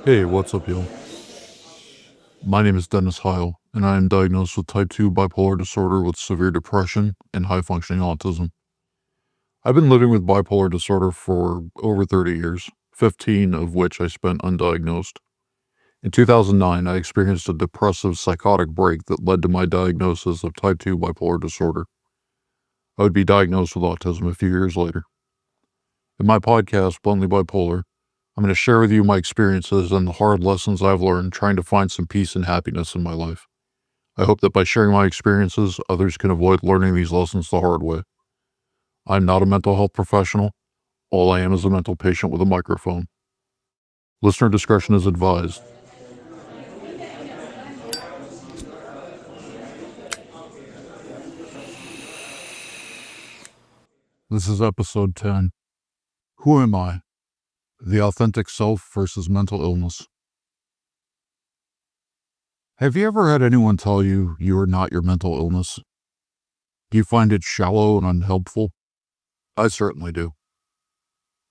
Hey, what's up, y'all? My name is Dennis Heil, and I am diagnosed with type 2 bipolar disorder with severe depression and high-functioning autism. I've been living with bipolar disorder for over 30 years, 15 of which I spent undiagnosed. In 2009, I experienced a depressive psychotic break that led to my diagnosis of type 2 bipolar disorder. I would be diagnosed with autism a few years later. In my podcast, Bluntly Bipolar, I'm going to share with you my experiences and the hard lessons I've learned trying to find some peace and happiness in my life. I hope that by sharing my experiences, others can avoid learning these lessons the hard way. I'm not a mental health professional. All I am is a mental patient with a microphone. Listener discretion is advised. This is episode 10. Who am I? The authentic self versus mental illness. Have you ever had anyone tell you you are not your mental illness? Do you find it shallow and unhelpful? I certainly do.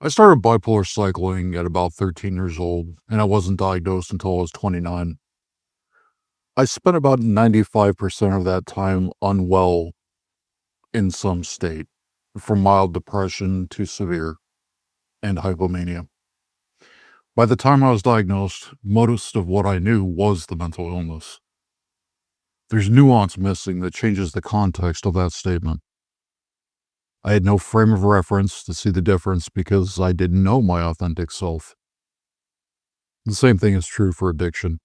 I started bipolar cycling at about 13 years old, and I wasn't diagnosed until I was 29. I spent about 95% of that time unwell in some state, from mild depression to severe, and hypomania. By the time I was diagnosed, most of what I knew was the mental illness. There's nuance missing that changes the context of that statement. I had no frame of reference to see the difference because I didn't know my authentic self. The same thing is true for addiction.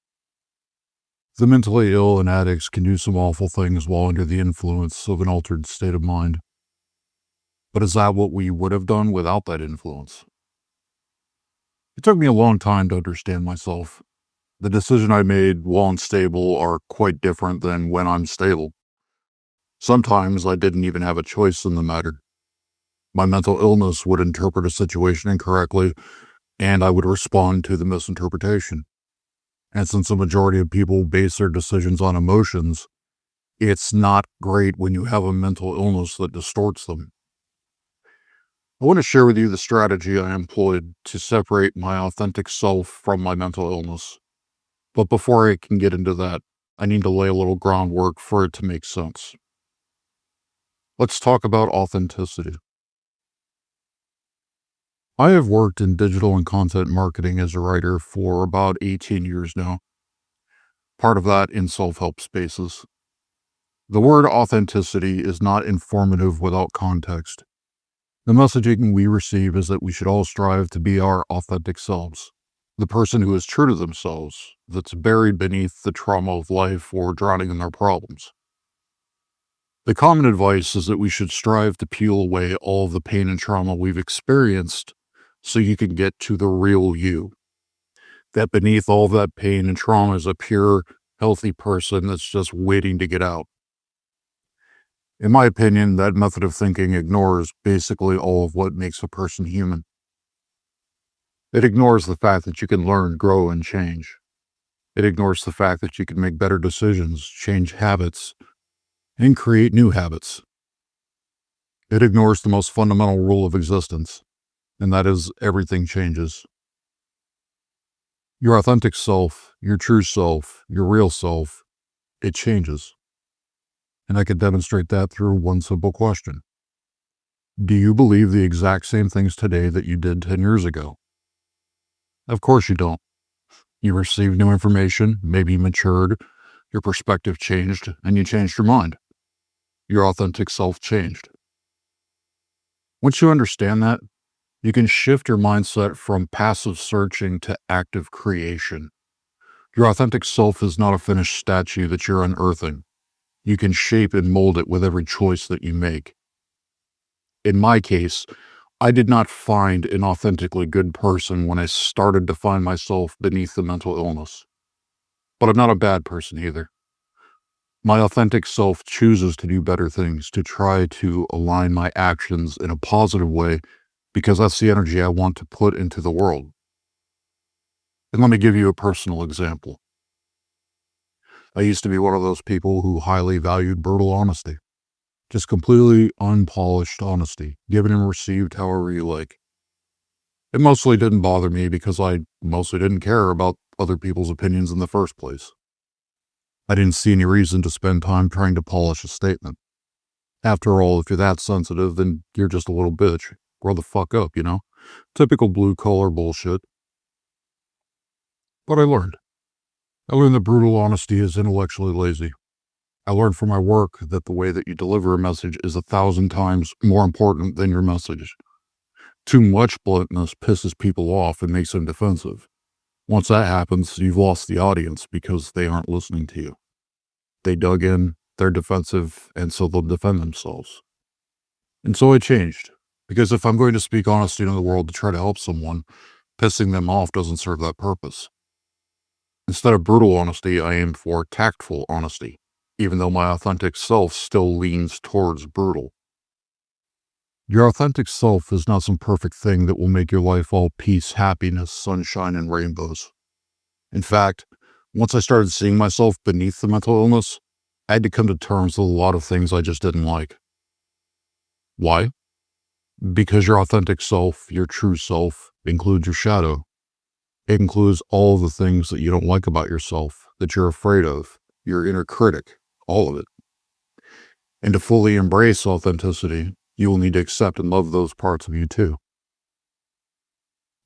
The mentally ill and addicts can do some awful things while under the influence of an altered state of mind. But is that what we would have done without that influence? It took me a long time to understand myself. The decisions I made while unstable are quite different than when I'm stable. Sometimes I didn't even have a choice in the matter. My mental illness would interpret a situation incorrectly, and I would respond to the misinterpretation. And since the majority of people base their decisions on emotions, it's not great when you have a mental illness that distorts them. I want to share with you the strategy I employed to separate my authentic self from my mental illness. But before I can get into that, I need to lay a little groundwork for it to make sense. Let's talk about authenticity. I have worked in digital and content marketing as a writer for about 18 years now. Part of that in self-help spaces. The word authenticity is not informative without context. The messaging we receive is that we should all strive to be our authentic selves, the person who is true to themselves, that's buried beneath the trauma of life or drowning in their problems. The common advice is that we should strive to peel away all of the pain and trauma we've experienced so you can get to the real you. That beneath all of that pain and trauma is a pure, healthy person that's just waiting to get out. In my opinion, that method of thinking ignores basically all of what makes a person human. It ignores the fact that you can learn, grow, and change. It ignores the fact that you can make better decisions, change habits, and create new habits. It ignores the most fundamental rule of existence, and that is everything changes. Your authentic self, your true self, your real self, it changes. And I can demonstrate that through one simple question. Do you believe the exact same things today that you did 10 years ago? Of course you don't. You received new information, maybe you matured, your perspective changed, and you changed your mind. Your authentic self changed. Once you understand that, you can shift your mindset from passive searching to active creation. Your authentic self is not a finished statue that you're unearthing. You can shape and mold it with every choice that you make. In my case, I did not find an authentically good person when I started to find myself beneath the mental illness. But I'm not a bad person either. My authentic self chooses to do better things, to try to align my actions in a positive way, because that's the energy I want to put into the world. And let me give you a personal example. I used to be one of those people who highly valued brutal honesty. Just completely unpolished honesty, given and received however you like. It mostly didn't bother me because I mostly didn't care about other people's opinions in the first place. I didn't see any reason to spend time trying to polish a statement. After all, if you're that sensitive, then you're just a little bitch. Grow the fuck up, you know? Typical blue-collar bullshit. But I learned. I learned that brutal honesty is intellectually lazy. I learned from my work that the way that you deliver a message is 1,000 times more important than your message. Too much bluntness pisses people off and makes them defensive. Once that happens, you've lost the audience because they aren't listening to you. They dug in, they're defensive, and so they'll defend themselves. And so I changed, because if I'm going to speak honesty into the world to try to help someone, pissing them off doesn't serve that purpose. Instead of brutal honesty, I aim for tactful honesty, even though my authentic self still leans towards brutal. Your authentic self is not some perfect thing that will make your life all peace, happiness, sunshine, and rainbows. In fact, once I started seeing myself beneath the mental illness, I had to come to terms with a lot of things I just didn't like. Why? Because your authentic self, your true self, includes your shadow. It includes all the things that you don't like about yourself, that you're afraid of, your inner critic, all of it. And to fully embrace authenticity, you will need to accept and love those parts of you too.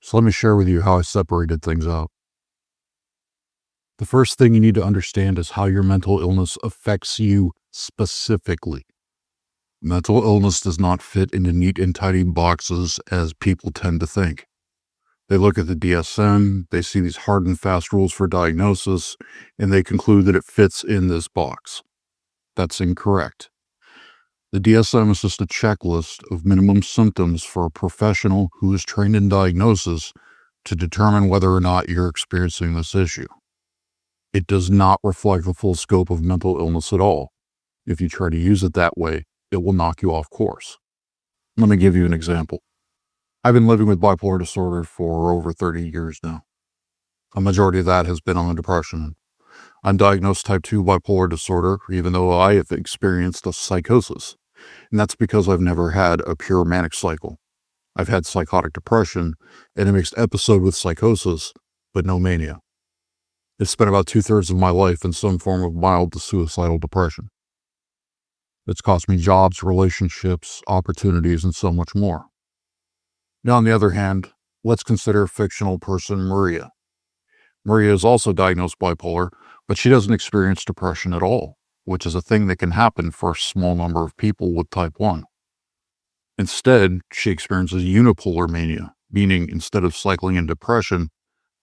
So let me share with you how I separated things out. The first thing you need to understand is how your mental illness affects you specifically. Mental illness does not fit into neat and tidy boxes as people tend to think. They look at the DSM, they see these hard and fast rules for diagnosis, and they conclude that it fits in this box. That's incorrect. The DSM is just a checklist of minimum symptoms for a professional who is trained in diagnosis to determine whether or not you're experiencing this issue. It does not reflect the full scope of mental illness at all. If you try to use it that way, it will knock you off course. Let me give you an example. I've been living with bipolar disorder for over 30 years now. A majority of that has been on depression. I'm diagnosed type 2 bipolar disorder, even though I have experienced a psychosis. And that's because I've never had a pure manic cycle. I've had psychotic depression and a mixed episode with psychosis, but no mania. It's spent about 2/3 of my life in some form of mild to suicidal depression. It's cost me jobs, relationships, opportunities, and so much more. Now, on the other hand, let's consider fictional person Maria. Maria is also diagnosed bipolar, but she doesn't experience depression at all, which is a thing that can happen for a small number of people with type 1. Instead, she experiences unipolar mania, meaning instead of cycling in depression,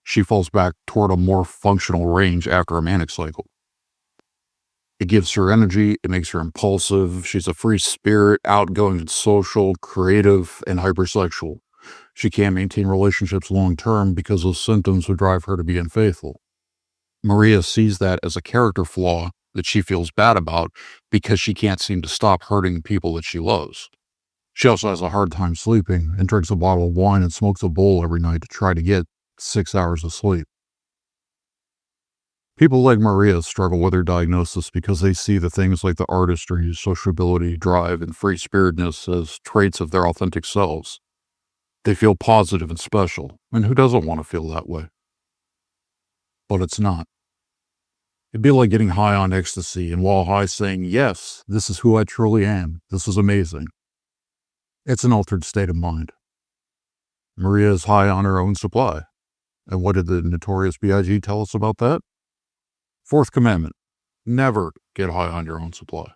she falls back toward a more functional range after a manic cycle. It gives her energy, it makes her impulsive, she's a free spirit, outgoing and social, creative, and hypersexual. She can't maintain relationships long term because those symptoms would drive her to be unfaithful. Maria sees that as a character flaw that she feels bad about because she can't seem to stop hurting people that she loves. She also has a hard time sleeping and drinks a bottle of wine and smokes a bowl every night to try to get 6 hours of sleep. People like Maria struggle with her diagnosis because they see the things like the artistry, sociability, drive, and free-spiritedness as traits of their authentic selves. They feel positive and special, and who doesn't want to feel that way? But it's not. It'd be like getting high on ecstasy and while high saying, yes, this is who I truly am. This is amazing. It's an altered state of mind. Maria is high on her own supply. And what did the notorious B.I.G. tell us about that? Fourth commandment, never get high on your own supply.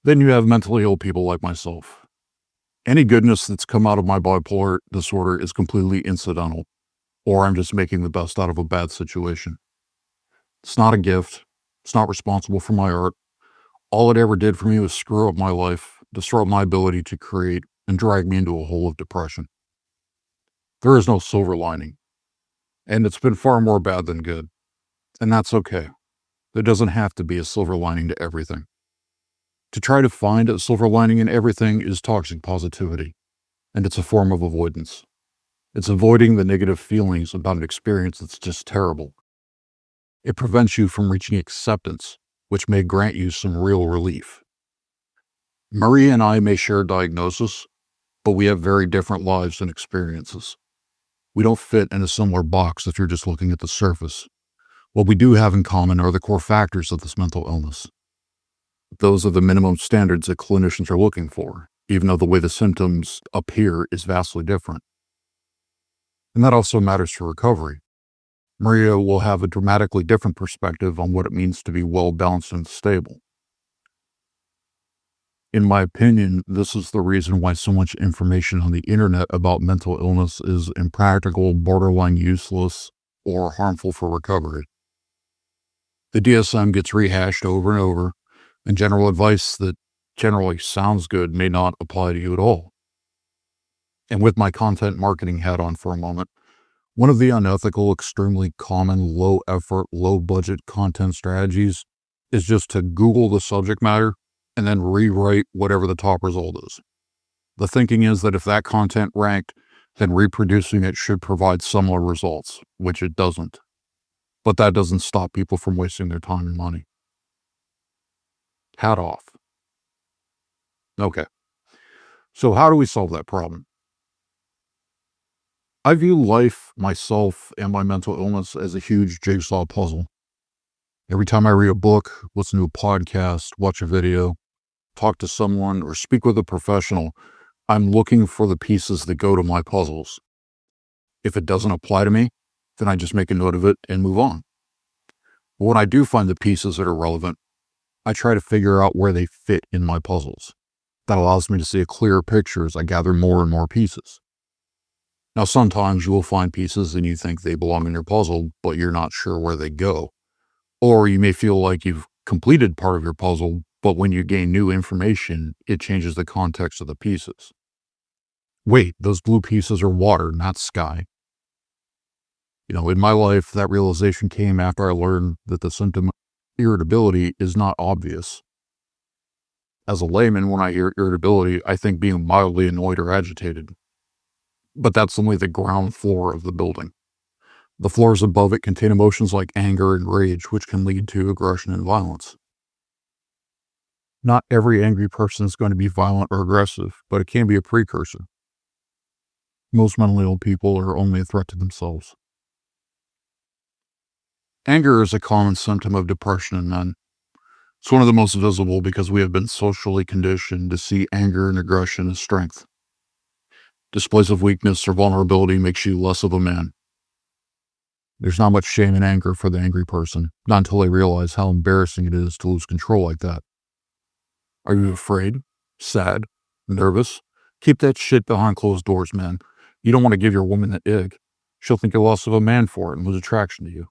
Then you have mentally ill people like myself. Any goodness that's come out of my bipolar disorder is completely incidental, or I'm just making the best out of a bad situation. It's not a gift. It's not responsible for my art. All it ever did for me was screw up my life, disrupt my ability to create, and drag me into a hole of depression. There is no silver lining, and it's been far more bad than good. And that's okay. There doesn't have to be a silver lining to everything. To try to find a silver lining in everything is toxic positivity, and it's a form of avoidance. It's avoiding the negative feelings about an experience that's just terrible. It prevents you from reaching acceptance, which may grant you some real relief. Maria and I may share a diagnosis, but we have very different lives and experiences. We don't fit in a similar box if you're just looking at the surface. What we do have in common are the core factors of this mental illness. Those are the minimum standards that clinicians are looking for, even though the way the symptoms appear is vastly different. And that also matters for recovery. Maria will have a dramatically different perspective on what it means to be well-balanced and stable. In my opinion, this is the reason why so much information on the internet about mental illness is impractical, borderline useless, or harmful for recovery. The DSM gets rehashed over and over, and general advice that generally sounds good may not apply to you at all. And with my content marketing hat on for a moment, one of the unethical, extremely common, low-effort, low-budget content strategies is just to Google the subject matter and then rewrite whatever the top result is. The thinking is that if that content ranked, then reproducing it should provide similar results, which it doesn't. But that doesn't stop people from wasting their time and money. Hat off. Okay. So how do we solve that problem? I view life, myself, and my mental illness as a huge jigsaw puzzle. Every time I read a book, listen to a podcast, watch a video, talk to someone, or speak with a professional, I'm looking for the pieces that go to my puzzles. If it doesn't apply to me, then I just make a note of it and move on. But when I do find the pieces that are relevant, I try to figure out where they fit in my puzzles. That allows me to see a clearer picture as I gather more and more pieces. Now, sometimes you will find pieces and you think they belong in your puzzle, but you're not sure where they go. Or you may feel like you've completed part of your puzzle, but when you gain new information, it changes the context of the pieces. Wait, those blue pieces are water, not sky. In my life, that realization came after I learned that the symptom irritability is not obvious. As a layman, when I hear irritability, I think being mildly annoyed or agitated. But that's only the ground floor of the building. The floors above it contain emotions like anger and rage, which can lead to aggression and violence. Not every angry person is going to be violent or aggressive, but it can be a precursor. Most mentally ill people are only a threat to themselves. Anger is a common symptom of depression in men. It's one of the most visible because we have been socially conditioned to see anger and aggression as strength. Displays of weakness or vulnerability makes you less of a man. There's not much shame in anger for the angry person, not until they realize how embarrassing it is to lose control like that. Are you afraid? Sad? Nervous? Keep that shit behind closed doors, man. You don't want to give your woman the ick. She'll think you're less of a man for it and lose attraction to you.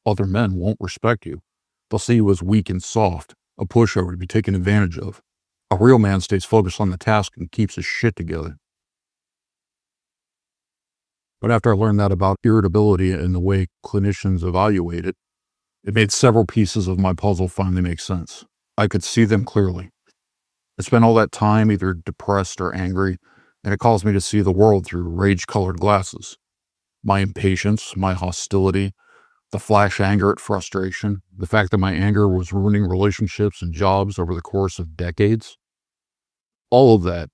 Other men won't respect you. They'll see you as weak and soft, a pushover to be taken advantage of. A real man stays focused on the task and keeps his shit together. But after I learned that about irritability and the way clinicians evaluate it, it made several pieces of my puzzle finally make sense. I could see them clearly. I spent all that time either depressed or angry, and it caused me to see the world through rage-colored glasses. My impatience, my hostility, the flash anger at frustration, the fact that my anger was ruining relationships and jobs over the course of decades. All of that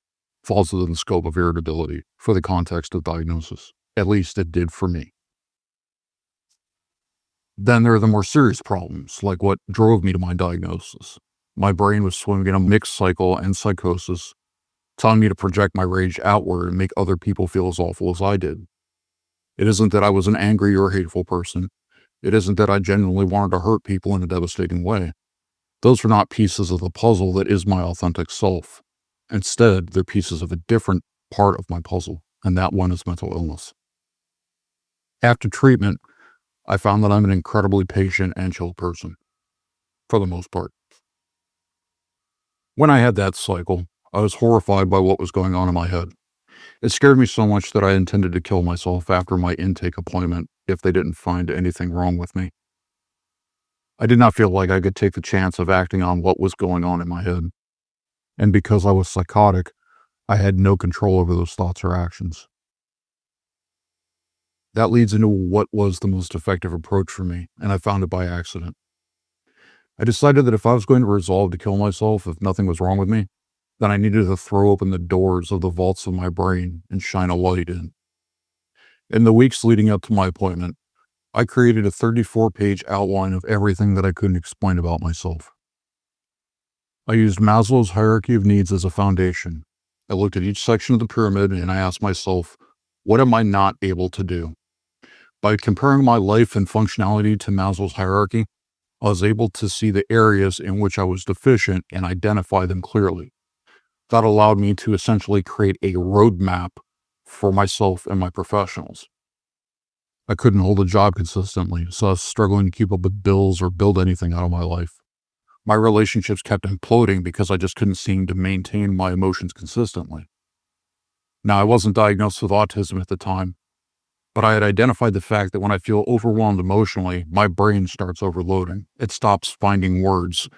falls within the scope of irritability for the context of diagnosis. At least it did for me. Then there are the more serious problems, like what drove me to my diagnosis. My brain was swimming in a mixed cycle and psychosis, telling me to project my rage outward and make other people feel as awful as I did. It isn't that I was an angry or hateful person. It isn't that I genuinely wanted to hurt people in a devastating way. Those are not pieces of the puzzle that is my authentic self. Instead, they're pieces of a different part of my puzzle, and that one is mental illness. After treatment, I found that I'm an incredibly patient and chill person, for the most part. When I had that cycle, I was horrified by what was going on in my head. It scared me so much that I intended to kill myself after my intake appointment if they didn't find anything wrong with me. I did not feel like I could take the chance of acting on what was going on in my head. And because I was psychotic, I had no control over those thoughts or actions. That leads into what was the most effective approach for me, and I found it by accident. I decided that if I was going to resolve to kill myself if nothing was wrong with me, that I needed to throw open the doors of the vaults of my brain and shine a light in. In the weeks leading up to my appointment, I created a 34-page outline of everything that I couldn't explain about myself. I used Maslow's hierarchy of needs as a foundation. I looked at each section of the pyramid and I asked myself, what am I not able to do? By comparing my life and functionality to Maslow's hierarchy, I was able to see the areas in which I was deficient and identify them clearly. That allowed me to essentially create a roadmap for myself and my professionals. I couldn't hold a job consistently, so I was struggling to keep up with bills or build anything out of my life. My relationships kept imploding because I just couldn't seem to maintain my emotions consistently. Now, I wasn't diagnosed with autism at the time, but I had identified the fact that when I feel overwhelmed emotionally, my brain starts overloading. It stops finding words.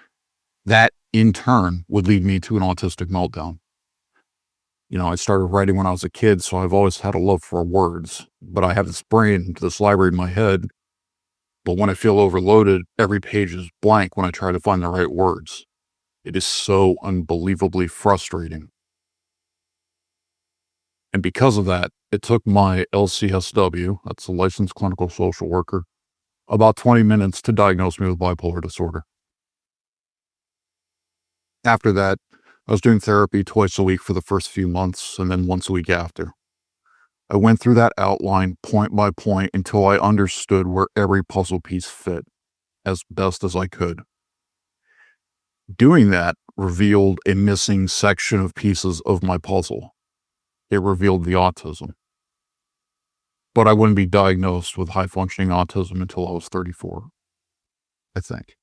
That, in turn, would lead me to an autistic meltdown. I started writing when I was a kid, so I've always had a love for words, but I have this brain, this library in my head. But when I feel overloaded, every page is blank when I try to find the right words. It is so unbelievably frustrating. And because of that, it took my LCSW, that's a licensed clinical social worker, about 20 minutes to diagnose me with bipolar disorder. After that, I was doing therapy twice a week for the first few months and then once a week after. I went through that outline point by point until I understood where every puzzle piece fit as best as I could. Doing that revealed a missing section of pieces of my puzzle. It revealed the autism. But I wouldn't be diagnosed with high-functioning autism until I was 34, I think.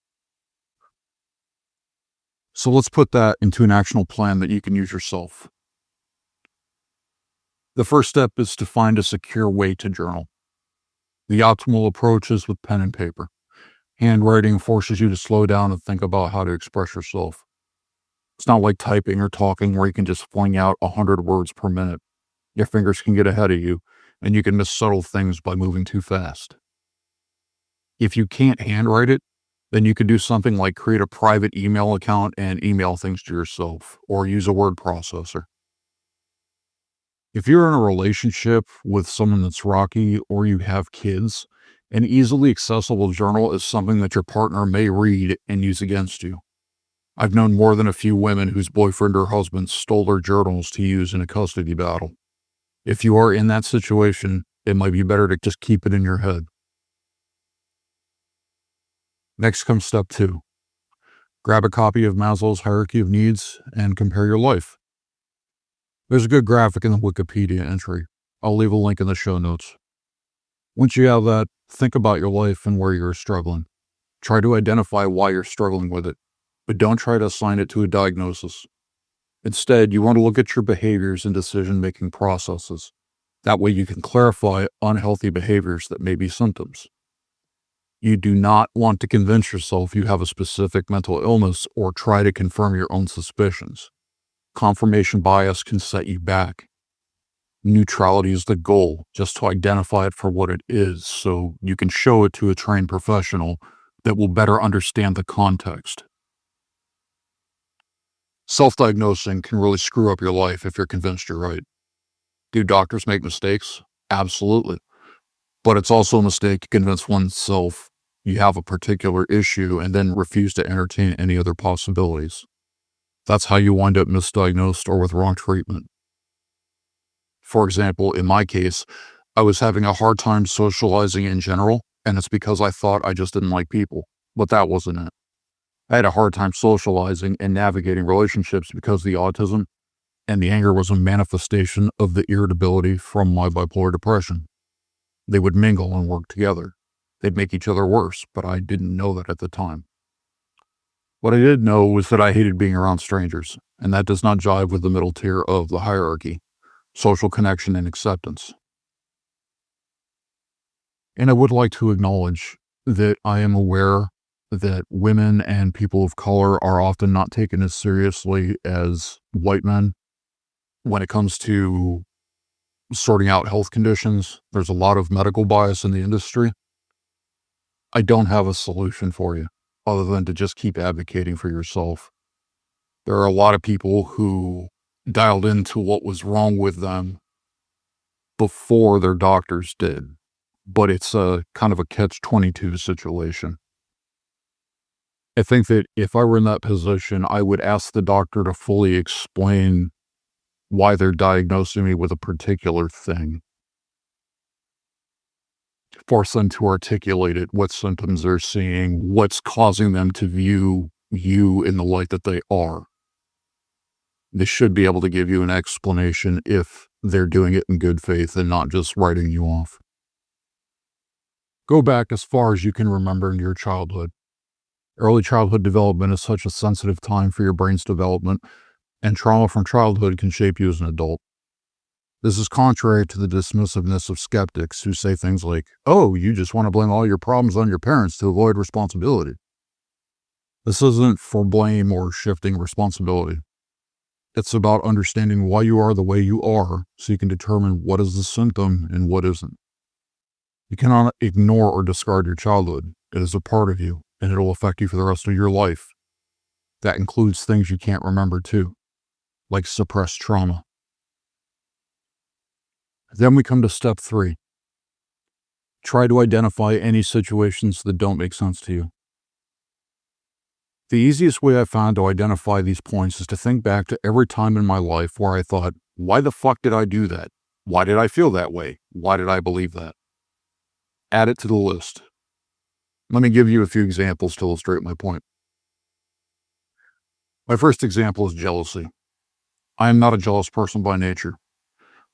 So let's put that into an actionable plan that you can use yourself. The first step is to find a secure way to journal. The optimal approach is with pen and paper. Handwriting forces you to slow down and think about how to express yourself. It's not like typing or talking where you can just fling out 100 words per minute. Your fingers can get ahead of you, and you can miss subtle things by moving too fast. If you can't handwrite it, then you could do something like create a private email account and email things to yourself, or use a word processor. If you're in a relationship with someone that's rocky or you have kids, an easily accessible journal is something that your partner may read and use against you. I've known more than a few women whose boyfriend or husband stole their journals to use in a custody battle. If you are in that situation, it might be better to just keep it in your head. Next comes step 2. Grab a copy of Maslow's hierarchy of needs and compare your life. There's a good graphic in the Wikipedia entry. I'll leave a link in the show notes. Once you have that, think about your life and where you're struggling. Try to identify why you're struggling with it, but don't try to assign it to a diagnosis. Instead, you want to look at your behaviors and decision-making processes. That way you can clarify unhealthy behaviors that may be symptoms. You do not want to convince yourself you have a specific mental illness or try to confirm your own suspicions. Confirmation bias can set you back. Neutrality is the goal, just to identify it for what it is so you can show it to a trained professional that will better understand the context. Self-diagnosing can really screw up your life if you're convinced you're right. Do doctors make mistakes? Absolutely. But it's also a mistake to convince oneself you have a particular issue and then refuse to entertain any other possibilities. That's how you wind up misdiagnosed or with wrong treatment. For example, in my case, I was having a hard time socializing in general, and it's because I thought I just didn't like people, but that wasn't it. I had a hard time socializing and navigating relationships because of the autism, and the anger was a manifestation of the irritability from my bipolar depression. They would mingle and work together. They'd make each other worse, but I didn't know that at the time. What I did know was that I hated being around strangers, and that does not jive with the middle tier of the hierarchy, social connection and acceptance. And I would like to acknowledge that I am aware that women and people of color are often not taken as seriously as white men when it comes to sorting out health conditions. There's a lot of medical bias in the industry. I don't have a solution for you other than to just keep advocating for yourself. There are a lot of people who dialed into what was wrong with them before their doctors did, but it's a kind of a catch-22 situation. I think that if I were in that position, I would ask the doctor to fully explain why they're diagnosing me with a particular thing. Force them to articulate it, what symptoms they're seeing, what's causing them to view you in the light that they are. They should be able to give you an explanation if they're doing it in good faith and not just writing you off. Go back as far as you can remember in your childhood. Early childhood development is such a sensitive time for your brain's development, and trauma from childhood can shape you as an adult. This is contrary to the dismissiveness of skeptics who say things like, "Oh, you just want to blame all your problems on your parents to avoid responsibility." This isn't for blame or shifting responsibility. It's about understanding why you are the way you are so you can determine what is the symptom and what isn't. You cannot ignore or discard your childhood. It is a part of you, and it will affect you for the rest of your life. That includes things you can't remember too, like suppressed trauma. Then we come to step 3. Try to identify any situations that don't make sense to you. The easiest way I found to identify these points is to think back to every time in my life where I thought, why the fuck did I do that? Why did I feel that way? Why did I believe that? Add it to the list. Let me give you a few examples to illustrate my point. My first example is jealousy. I am not a jealous person by nature,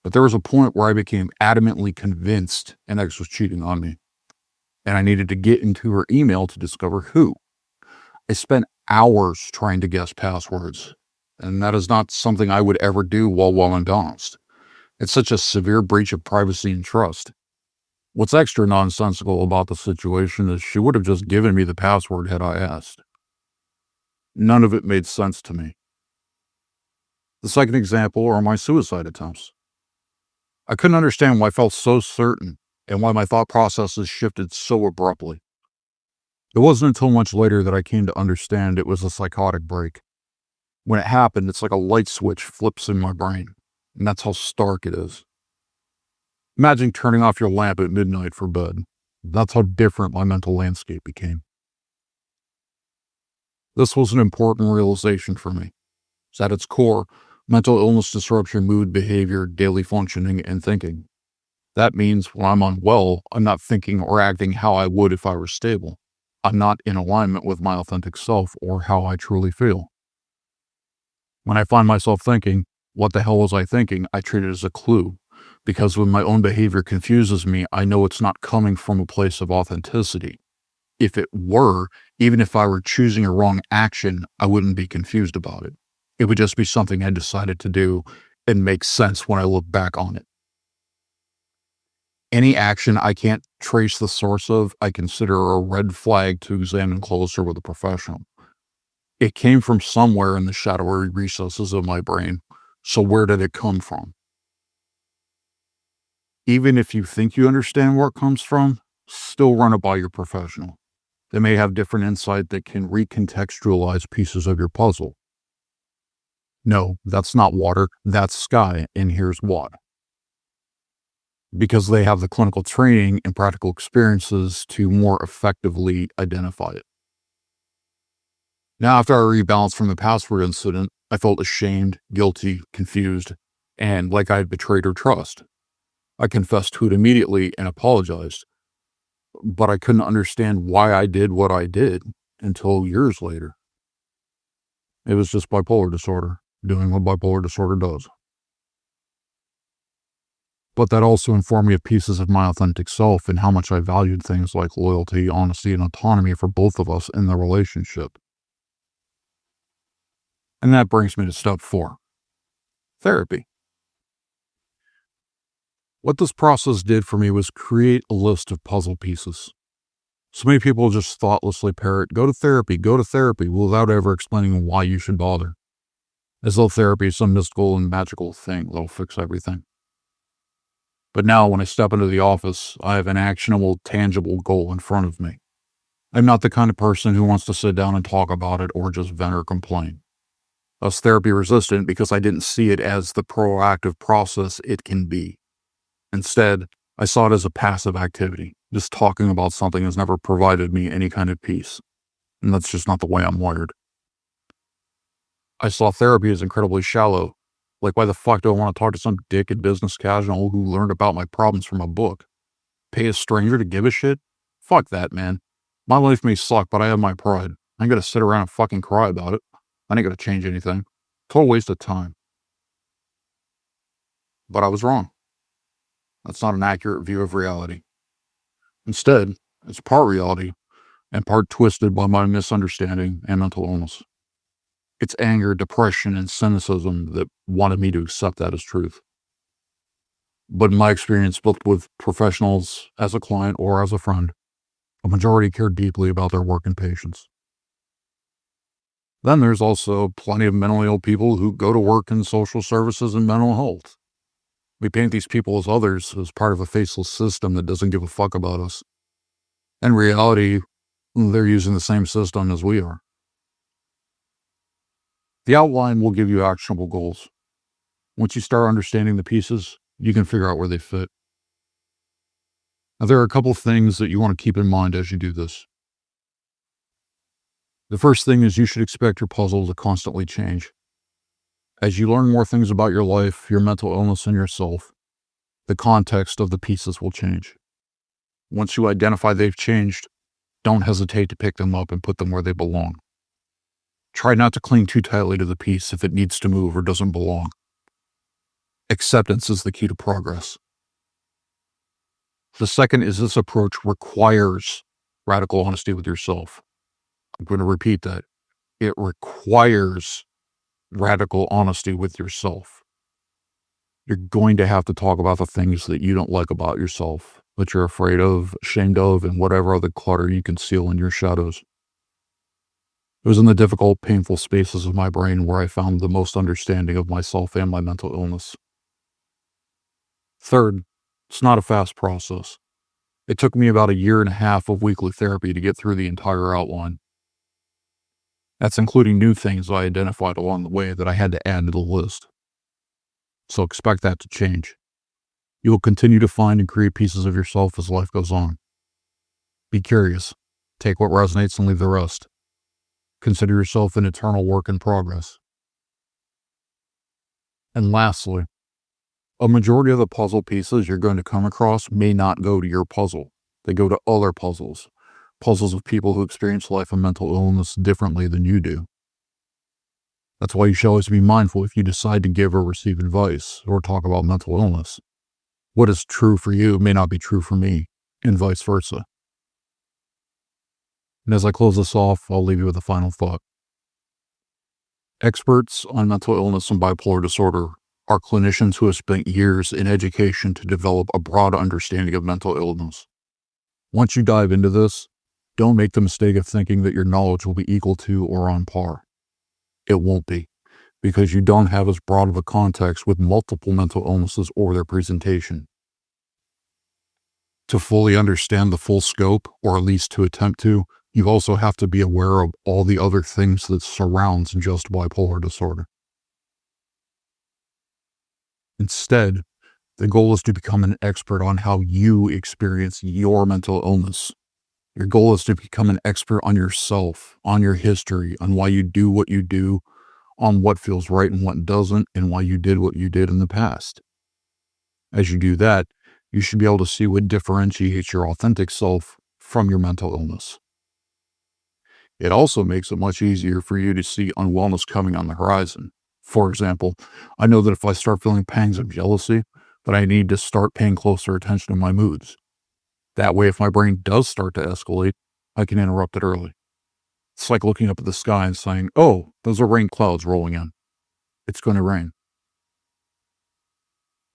but there was a point where I became adamantly convinced an ex was cheating on me, and I needed to get into her email to discover who. I spent hours trying to guess passwords, and that is not something I would ever do while well unbalanced. It's such a severe breach of privacy and trust. What's extra nonsensical about the situation is she would have just given me the password had I asked. None of it made sense to me. The second example are my suicide attempts. I couldn't understand why I felt so certain and why my thought processes shifted so abruptly. It wasn't until much later that I came to understand it was a psychotic break. When it happened, it's like a light switch flips in my brain, and that's how stark it is. Imagine turning off your lamp at midnight for bed. That's how different my mental landscape became. This was an important realization for me. It's at its core, mental illness disrupts mood, behavior, daily functioning, and thinking. That means when I'm unwell, I'm not thinking or acting how I would if I were stable. I'm not in alignment with my authentic self or how I truly feel. When I find myself thinking, what the hell was I thinking? I treat it as a clue, because when my own behavior confuses me, I know it's not coming from a place of authenticity. If it were, even if I were choosing a wrong action, I wouldn't be confused about it. It would just be something I decided to do and make sense when I look back on it. Any action I can't trace the source of, I consider a red flag to examine closer with a professional. It came from somewhere in the shadowy recesses of my brain, so where did it come from? Even if you think you understand where it comes from, still run it by your professional. They may have different insight that can recontextualize pieces of your puzzle. No, that's not water, that's sky, and here's why. Because they have the clinical training and practical experiences to more effectively identify it. Now, after I rebalanced from the password incident, I felt ashamed, guilty, confused, and like I had betrayed her trust. I confessed to it immediately and apologized, but I couldn't understand why I did what I did until years later. It was just bipolar disorder, doing what bipolar disorder does. But that also informed me of pieces of my authentic self and how much I valued things like loyalty, honesty, and autonomy for both of us in the relationship. And that brings me to step 4, therapy. What this process did for me was create a list of puzzle pieces. So many people just thoughtlessly parrot, go to therapy, without ever explaining why you should bother. As though therapy is some mystical and magical thing that'll fix everything. But now when I step into the office, I have an actionable, tangible goal in front of me. I'm not the kind of person who wants to sit down and talk about it or just vent or complain. I was therapy resistant because I didn't see it as the proactive process it can be. Instead, I saw it as a passive activity. Just talking about something has never provided me any kind of peace. And that's just not the way I'm wired. I saw therapy as incredibly shallow. Like, why the fuck do I want to talk to some dick and business casual who learned about my problems from a book? Pay a stranger to give a shit? Fuck that, man. My life may suck, but I have my pride. I ain't gonna sit around and fucking cry about it. I ain't gonna change anything. Total waste of time. But I was wrong. That's not an accurate view of reality. Instead, it's part reality and part twisted by my misunderstanding and mental illness. It's anger, depression, and cynicism that wanted me to accept that as truth. But in my experience, both with professionals, as a client, or as a friend, a majority care deeply about their work and patients. Then there's also plenty of mentally ill people who go to work in social services and mental health. We paint these people as others, as part of a faceless system that doesn't give a fuck about us. In reality, they're using the same system as we are. The outline will give you actionable goals. Once you start understanding the pieces, you can figure out where they fit. Now, there are a couple things that you want to keep in mind as you do this. The first thing is you should expect your puzzle to constantly change. As you learn more things about your life, your mental illness, and yourself, the context of the pieces will change. Once you identify they've changed, don't hesitate to pick them up and put them where they belong. Try not to cling too tightly to the piece if it needs to move or doesn't belong. Acceptance is the key to progress. The second is this approach requires radical honesty with yourself. I'm going to repeat that. It requires radical honesty with yourself. You're going to have to talk about the things that you don't like about yourself, that you're afraid of, ashamed of, and whatever other clutter you conceal in your shadows. It was in the difficult, painful spaces of my brain where I found the most understanding of myself and my mental illness. Third, it's not a fast process. It took me about 1.5 years of weekly therapy to get through the entire outline. That's including new things I identified along the way that I had to add to the list. So expect that to change. You will continue to find and create pieces of yourself as life goes on. Be curious. Take what resonates and leave the rest. Consider yourself an eternal work in progress. And lastly, a majority of the puzzle pieces you're going to come across may not go to your puzzle. They go to other puzzles. Puzzles of people who experience life and mental illness differently than you do. That's why you should always be mindful if you decide to give or receive advice or talk about mental illness. What is true for you may not be true for me, and vice versa. And as I close this off, I'll leave you with a final thought. Experts on mental illness and bipolar disorder are clinicians who have spent years in education to develop a broad understanding of mental illness. Once you dive into this, don't make the mistake of thinking that your knowledge will be equal to or on par. It won't be, because you don't have as broad of a context with multiple mental illnesses or their presentation. To fully understand the full scope, or at least to attempt to, you also have to be aware of all the other things that surrounds just bipolar disorder. Instead, the goal is to become an expert on how you experience your mental illness. Your goal is to become an expert on yourself, on your history, on why you do what you do, on what feels right and what doesn't, and why you did what you did in the past. As you do that, you should be able to see what differentiates your authentic self from your mental illness. It also makes it much easier for you to see unwellness coming on the horizon. For example, I know that if I start feeling pangs of jealousy, that I need to start paying closer attention to my moods. That way, if my brain does start to escalate, I can interrupt it early. It's like looking up at the sky and saying, "Oh, those are rain clouds rolling in. It's going to rain."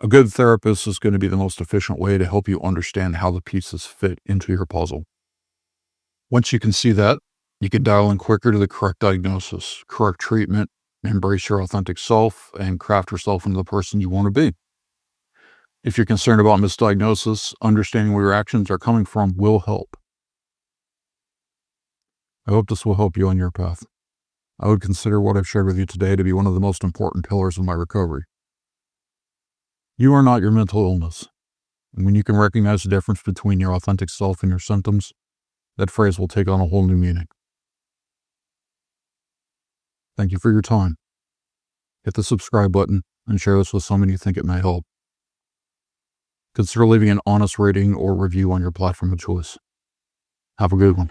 A good therapist is going to be the most efficient way to help you understand how the pieces fit into your puzzle. Once you can see that, you can dial in quicker to the correct diagnosis, correct treatment, embrace your authentic self, and craft yourself into the person you want to be. If you're concerned about misdiagnosis, understanding where your actions are coming from will help. I hope this will help you on your path. I would consider what I've shared with you today to be one of the most important pillars of my recovery. You are not your mental illness. And when you can recognize the difference between your authentic self and your symptoms, that phrase will take on a whole new meaning. Thank you for your time. Hit the subscribe button and share this with someone you think it may help. Consider leaving an honest rating or review on your platform of choice. Have a good one.